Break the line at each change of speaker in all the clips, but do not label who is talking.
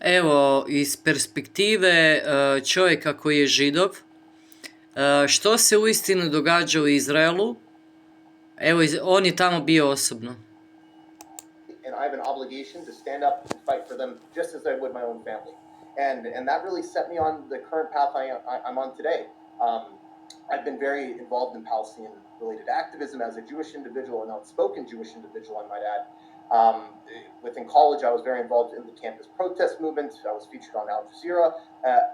Evo, iz perspektive čovjeka koji je Židov, što se uistinu događa u Izraelu? Evo, on je tamo bio osobno.
And I have an obligation to stand up and fight for them just as I would my own family. And that really set me on the current path I'm on today. I've been very involved in Palestinian-related activism as a Jewish individual, an outspoken Jewish individual, I might add. Within college, I was very involved in the campus protest movement. I was featured on Al Jazeera.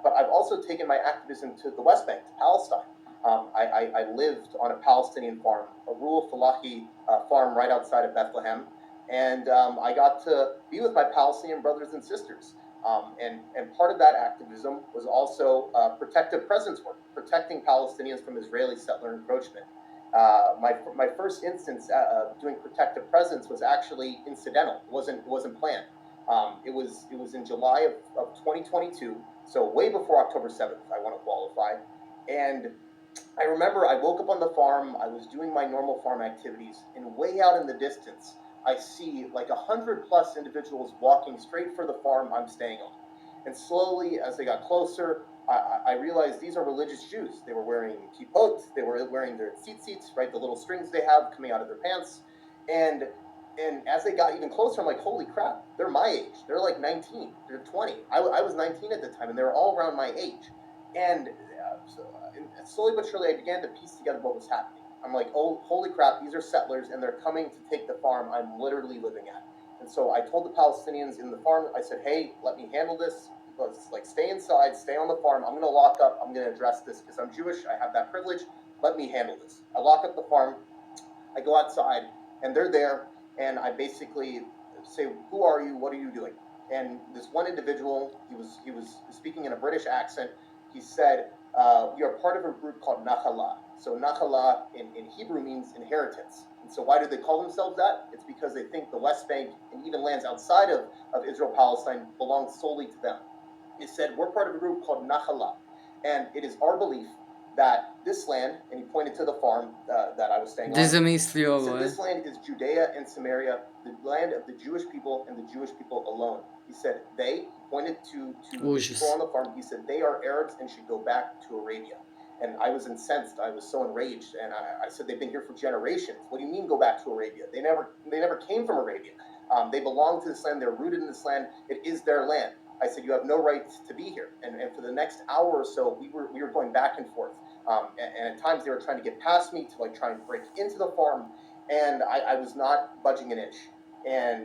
But I've also taken my activism to the West Bank, to Palestine. I lived on a Palestinian farm, a rural Falahi farm right outside of Bethlehem. And I got to be with my Palestinian brothers and sisters. And part of that activism was also protective presence work, protecting Palestinians from Israeli settler encroachment. My first instance doing protective presence was actually incidental. It wasn't planned. It was in July of 2022, so way before October 7th, I want to qualify. And I remember I woke up on the farm, I was doing my normal farm activities, and way out in the distance, I see like 100+ individuals walking straight for the farm I'm staying on. And slowly, as they got closer, I realized these are religious Jews. They were wearing kippot, they were wearing their tzitzits, right, the little strings they have coming out of their pants. And as they got even closer, I'm like, holy crap, they're my age. They're like 19, they're 20. I was 19 at the time, and they were all around my age. And slowly but surely, I began to piece together what was happening. I'm like, oh, holy crap, these are settlers, and they're coming to take the farm I'm literally living at. And so I told the Palestinians in the farm, I said, hey, let me handle this. Let's like stay inside, stay on the farm. I'm going to lock up. I'm going to address this because I'm Jewish. I have that privilege. Let me handle this. I lock up the farm. I go outside, and they're there, and I basically say, who are you? What are you doing? And this one individual, he was speaking in a British accent. He said, we are part of a group called Nachalah. So Nachalah in Hebrew means inheritance. And so why do they call themselves that? It's because they think the West Bank and even lands outside of Israel-Palestine belong solely to them. He said, we're part of a group called Nachalah. And it is our belief that this land, and he pointed to the farm that I was staying on. So this land is Judea and Samaria, the land of the Jewish people and the Jewish people alone. He said they pointed to people on the farm. He said they are Arabs and should go back to Arabia. And I was incensed. I was so enraged. And I said, they've been here for generations. What do you mean go back to Arabia? They never came from Arabia. They belong to this land. They're rooted in this land. It is their land. I said, you have no right to be here. And for the next hour or so, we were going back and forth. And at times they were trying to get past me to like try and break into the farm. And I was not budging an inch. And